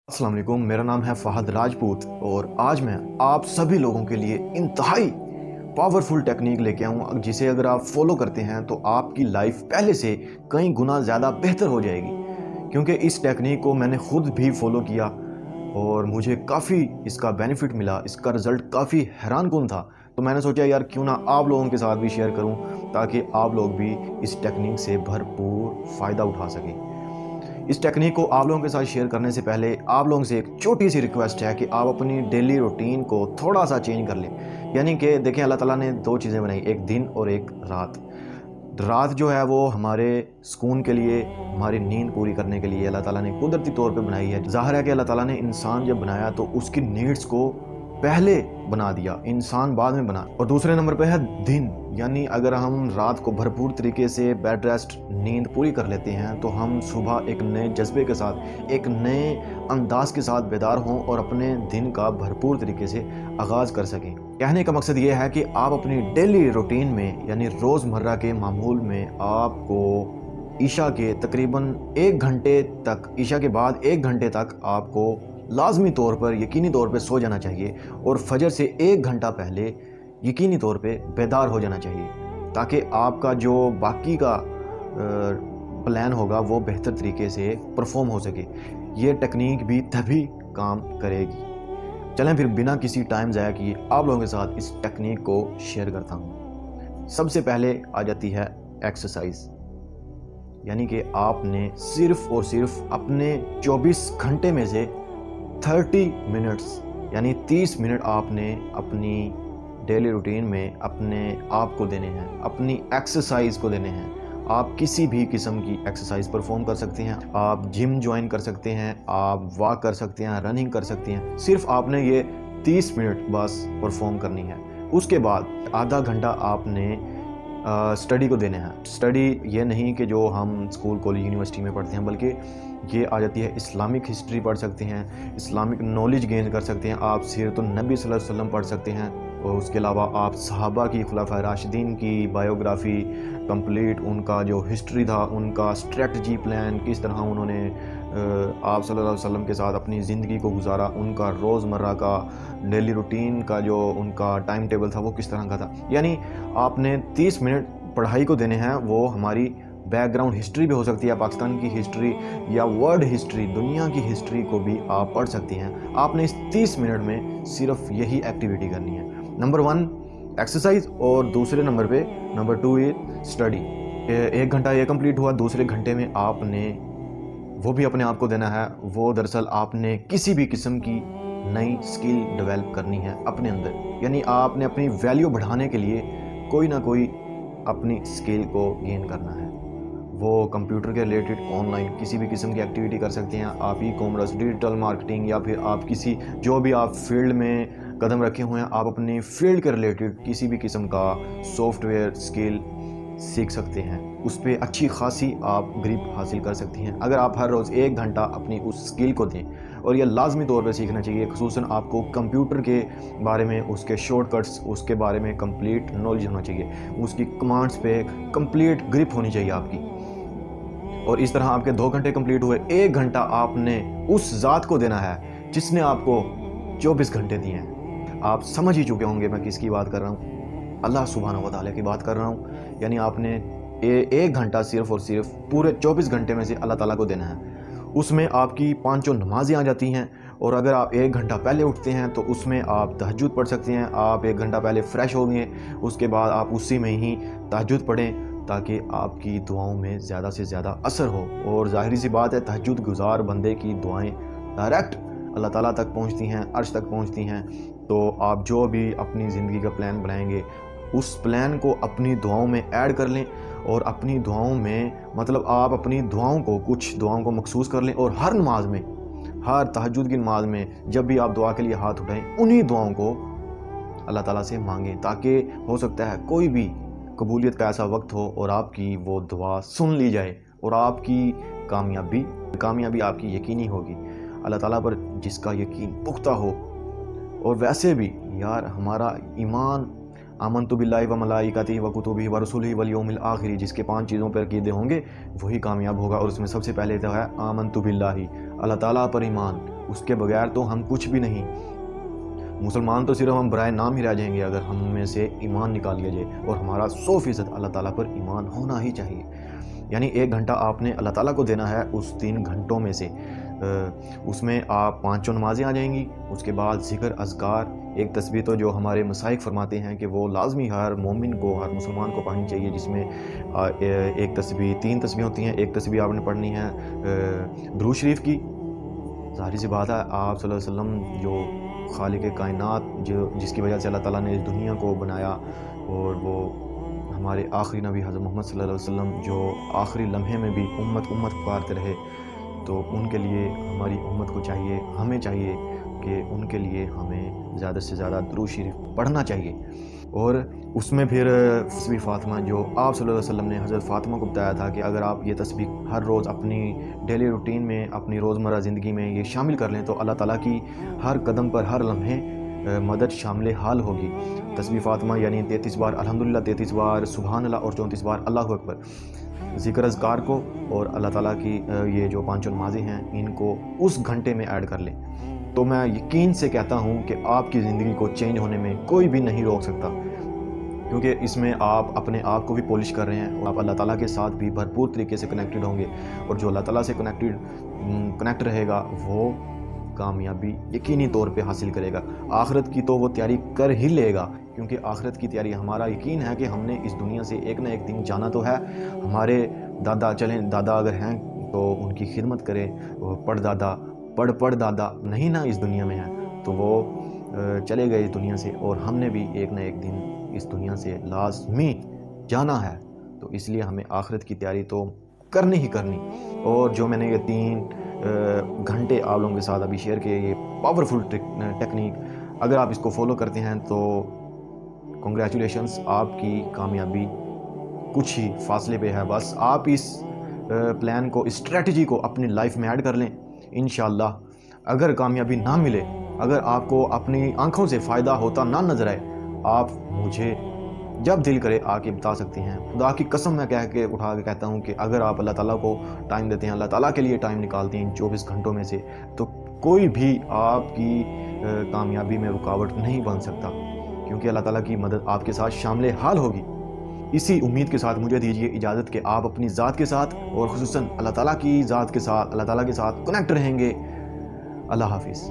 अस्सलाम वालेकुम, मेरा नाम है फ़हद राजपूत और आज मैं आप सभी लोगों के लिए इंतहाई पावरफुल टेक्निक लेके आया हूँ जिसे अगर आप फॉलो करते हैं तो आपकी लाइफ पहले से कई गुना ज़्यादा बेहतर हो जाएगी। क्योंकि इस टेक्निक को मैंने खुद भी फॉलो किया और मुझे काफ़ी इसका बेनिफिट मिला, इसका रिज़ल्ट काफ़ी हैरानकुन था। तो मैंने सोचा यार क्यों ना आप लोगों के साथ भी शेयर करूँ ताकि आप लोग भी इस टेक्निक से भरपूर फ़ायदा उठा सकें। इस टेक्निक को आप लोगों के साथ शेयर करने से पहले आप लोगों से एक छोटी सी रिक्वेस्ट है कि आप अपनी डेली रूटीन को थोड़ा सा चेंज कर लें। यानी कि देखें, अल्लाह ताला ने दो चीज़ें बनाई, एक दिन और एक रात। रात जो है वो हमारे सुकून के लिए, हमारी नींद पूरी करने के लिए अल्लाह ताला ने कुदरती तौर पे बनाई है। ज़ाहिर है कि अल्लाह ताला ने इंसान जब बनाया तो उसकी नीड्स को पहले बना दिया, इंसान बाद में बना। और दूसरे नंबर पे है दिन, यानी अगर हम रात को भरपूर तरीके से बेड रेस्ट, नींद पूरी कर लेते हैं तो हम सुबह एक नए जज्बे के साथ, एक नए अंदाज के साथ बेदार हों और अपने दिन का भरपूर तरीके से आगाज़ कर सकें। कहने का मकसद ये है कि आप अपनी डेली रूटीन में यानी रोज़मर्रा के मामूल में आपको ईशा के तकरीबन 1 घंटे तक, ईशा के बाद 1 घंटे तक आपको लाजमी तौर पर, यकीनी तौर पे सो जाना चाहिए और फजर से 1 घंटा पहले यकीनी तौर पे बेदार हो जाना चाहिए ताकि आपका जो बाकी का प्लान होगा वो बेहतर तरीके से परफॉर्म हो सके। ये टेक्निक भी तभी काम करेगी। चलें फिर बिना किसी टाइम ज़ाया किए आप लोगों के साथ इस टेक्निक को शेयर करता हूँ। सबसे पहले आ जाती है एक्सरसाइज, यानी कि आपने सिर्फ और सिर्फ अपने 24 घंटे में से 30 मिनट्स यानी 30 मिनट आपने अपनी डेली रूटीन में अपने आप को देने हैं, अपनी एक्सरसाइज को देने हैं। आप किसी भी किस्म की एक्सरसाइज परफॉर्म कर सकते हैं, आप जिम ज्वाइन कर सकते हैं, आप वॉक कर सकते हैं, रनिंग कर सकते हैं। सिर्फ आपने ये 30 मिनट बस परफॉर्म करनी है। उसके बाद आधा घंटा आपने स्टडी को देने हैं। स्टडी ये नहीं कि जो हम स्कूल कॉलेज यूनिवर्सिटी में पढ़ते हैं, बल्कि ये आ जाती है इस्लामिक हिस्ट्री पढ़ सकते हैं, इस्लामिक नॉलेज गेन कर सकते हैं, आप सीरतुन नबी सल्लल्लाहु अलैहि वसल्लम पढ़ सकते हैं। और उसके अलावा आप सहाबा की, खुलाफाए राशिदीन की बायोग्राफ़ी कंप्लीट, उनका जो हिस्ट्री था, उनका स्ट्रेटजी प्लान, किस तरह उन्होंने आप सल्लल्लाहु अलैहि वसल्लम के साथ अपनी ज़िंदगी को गुजारा, उनका रोज़मर्रा का डेली रूटीन का जो उनका टाइम टेबल था वो किस तरह का था। यानी आपने 30 मिनट पढ़ाई को देने हैं। वो हमारी बैकग्राउंड हिस्ट्री भी हो सकती है, पाकिस्तान की हिस्ट्री या वर्ल्ड हिस्ट्री, दुनिया की हिस्ट्री को भी आप पढ़ सकती हैं। आपने इस 30 मिनट में सिर्फ यही एक्टिविटी करनी है। नंबर 1 एक्सरसाइज और दूसरे नंबर पे नंबर 2 ये स्टडी। 1 घंटा ये कंप्लीट हुआ, दूसरे घंटे में आपने वो भी अपने आप को देना है। वो दरअसल आपने किसी भी किस्म की नई स्किल डेवलप करनी है अपने अंदर, यानी आपने अपनी वैल्यू बढ़ाने के लिए कोई ना कोई अपनी स्किल को गेन करना है। वो कंप्यूटर के रिलेटेड ऑनलाइन किसी भी किस्म की एक्टिविटी कर सकते हैं, आप ई कॉमर्स, डिजिटल मार्केटिंग, या फिर आप किसी जो भी आप फील्ड में कदम रखे हुए हैं, आप अपनी फील्ड के रिलेटेड किसी भी किस्म का सॉफ्टवेयर स्किल सीख सकते हैं। उस पर अच्छी खासी आप ग्रिप हासिल कर सकती हैं अगर आप हर रोज़ 1 घंटा अपनी उस स्किल को दें। और यह लाजमी तौर पर सीखना चाहिए, खुसूसन आपको कंप्यूटर के बारे में, उसके शॉर्टकट्स, उसके बारे में कंप्लीट नॉलेज होना चाहिए, उसकी कमांड्स पे कंप्लीट ग्रिप होनी चाहिए आपकी। और इस तरह आपके 2 घंटे कंप्लीट हुए। 1 घंटा आपने उस ज़ात को देना है जिसने आपको 24 घंटे दिए हैं। आप समझ ही चुके होंगे मैं किसकी बात कर रहा हूँ, अल्लाह सुब्हानहू व तआला की बात कर रहा हूँ। यानी आपने 1 घंटा सिर्फ और सिर्फ पूरे 24 घंटे में से अल्लाह ताला को देना है। उसमें आपकी 5 नमाज़ें आ जाती हैं, और अगर आप 1 घंटा पहले उठते हैं तो उसमें आप तहज्जुद पढ़ सकते हैं। आप 1 घंटा पहले फ़्रेश हो गए, उसके बाद आप उसी में ही तहज्जुद पढ़ें ताकि आपकी दुआओं में ज़्यादा से ज़्यादा असर हो। और ज़ाहिर सी बात है, तहज्जुद गुज़ार बंदे की दुआएं डायरेक्ट अल्लाह ताला तक पहुंचती हैं, अर्श तक पहुंचती हैं। तो आप जो भी अपनी ज़िंदगी का प्लान बनाएंगे, उस प्लान को अपनी दुआओं में ऐड कर लें। और अपनी दुआओं में मतलब आप अपनी दुआओं को, कुछ दुआओं को मखसूस कर लें, और हर नमाज में, हर तहज्जुद की नमाज में जब भी आप दुआ के लिए हाथ उठाएं, उन्हीं दुआओं को अल्लाह ताला से मांगें, ताकि हो सकता है कोई भी कबूलियत का ऐसा वक्त हो और आपकी वो दुआ सुन ली जाए और आपकी कामयाबी आपकी यकीनी होगी। अल्लाह ताला पर जिसका यकीन पुख्ता हो। और वैसे भी यार, हमारा ईमान आमन्तु बिल्लाहि व मलाइकतिहि व कुतुबिहि व रुसुलिहि वल यौमिल आखिर, जिसके 5 चीज़ों पर अकीदे होंगे वही कामयाब होगा। और उसमें सबसे पहले तो है आमन्तु बिल्लाहि, अल्लाह ताला पर ईमान, उसके बगैर तो हम कुछ भी नहीं। मुसलमान तो सिर्फ हम बराए नाम ही रह जाएंगे अगर हम में से ईमान निकाल लिया जाए, और हमारा 100% अल्लाह ताला पर ईमान होना ही चाहिए। यानी 1 घंटा आपने अल्लाह ताला को देना है उस 3 घंटों में से। उसमें आप 5 नमाज़ें आ जाएंगी, उसके बाद ज़िक्र, अज़कार, एक तस्बीह तो जो हमारे मसाइक फरमाते हैं कि वो लाजमी हर मोमिन को, हर मुसलमान को पढ़नी चाहिए, जिसमें एक तस्बीह, 3 तस्बीह होती हैं। एक तस्बीह आपने पढ़नी है दुरूद शरीफ की। ज़ाहिर सी बात है, आप सल्लल्लाहु अलैहि वसल्लम जो खालिक कायनात, जो जिसकी वजह से अल्लाह ताला ने इस दुनिया को बनाया, और वो हमारे आखिरी नबी हज़रत मोहम्मद सल्लल्लाहु अलैहि वसल्लम जो आखिरी लम्हे में भी उम्मत उम्मत पुकारते रहे, तो उनके लिए हमारी उम्मत को चाहिए, हमें चाहिए कि उनके लिए हमें ज़्यादा से ज़्यादा दुरूद शरीफ पढ़ना चाहिए। और उसमें फिर तस्बीह फ़ातिमा, जो आप सल्लल्लाहु अलैहि वसल्लम ने हज़रत फ़ातिमा को बताया था कि अगर आप ये तस्बीह हर रोज़ अपनी डेली रूटीन में, अपनी रोज़मर्रा ज़िंदगी में ये शामिल कर लें, तो अल्लाह ताला की हर कदम पर, हर लम्हे मदद शामिल हाल होगी। तस्बीह फ़ातिमा यानी 33 बार अल्हम्दुलिल्लाह, 33 बार सुबहान अल्लाह और 34 बार अल्लाहु अकबर। ज़िक्र अज़कार को और अल्लाह ताला की ये जो 5 नमाज़ें हैं, इनको उस घंटे में ऐड कर लें, तो मैं यकीन से कहता हूँ कि आपकी ज़िंदगी को चेंज होने में कोई भी नहीं रोक सकता, क्योंकि इसमें आप अपने आप को भी पॉलिश कर रहे हैं, और आप अल्लाह ताला के साथ भी भरपूर तरीके से कनेक्टेड होंगे। और जो अल्लाह ताला से कनेक्ट रहेगा वो कामयाबी यकीनी तौर पे हासिल करेगा। आखिरत की तो वो तैयारी कर ही लेगा, क्योंकि आखिरत की तैयारी, हमारा यकीन है कि हमने इस दुनिया से एक ना एक दिन जाना तो है। हमारे दादा, चलें दादा अगर हैं तो उनकी खिदमत करें, परदादा, पढ़ दादा नहीं ना इस दुनिया में हैं, तो वो चले गए इस दुनिया से, और हमने भी एक ना एक दिन इस दुनिया से लाजमी जाना है। तो इसलिए हमें आखिरत की तैयारी तो करनी ही करनी। और जो मैंने ये 3 घंटे आप लोगों के साथ अभी शेयर किए, ये पावरफुल टेक्निक, अगर आप इसको फॉलो करते हैं तो कंग्रेचुलेशंस, आपकी कामयाबी कुछ ही फासले पे है। बस आप इस प्लान को, इस स्ट्रेटजी को अपनी लाइफ में ऐड कर लें, इंशाल्लाह। अगर कामयाबी ना मिले, अगर आपको अपनी आंखों से फ़ायदा होता ना नज़र आए, आप मुझे जब दिल करे आके बता सकते हैं। खुदा की कसम मैं कह के उठा के कहता हूँ कि अगर आप अल्लाह ताला को टाइम देते हैं, अल्लाह ताला के लिए टाइम निकालते हैं इन 24 घंटों में से, तो कोई भी आपकी कामयाबी में रुकावट नहीं बन सकता, क्योंकि अल्लाह ताला की मदद आपके साथ शामिल हाल होगी। इसी उम्मीद के साथ मुझे दीजिए इजाज़त कि आप अपनी ज़ात के साथ, और खुसूसन अल्लाह ताला की ज़ात के साथ, अल्लाह ताला के साथ कनेक्ट रहेंगे। अल्लाह हाफिज़।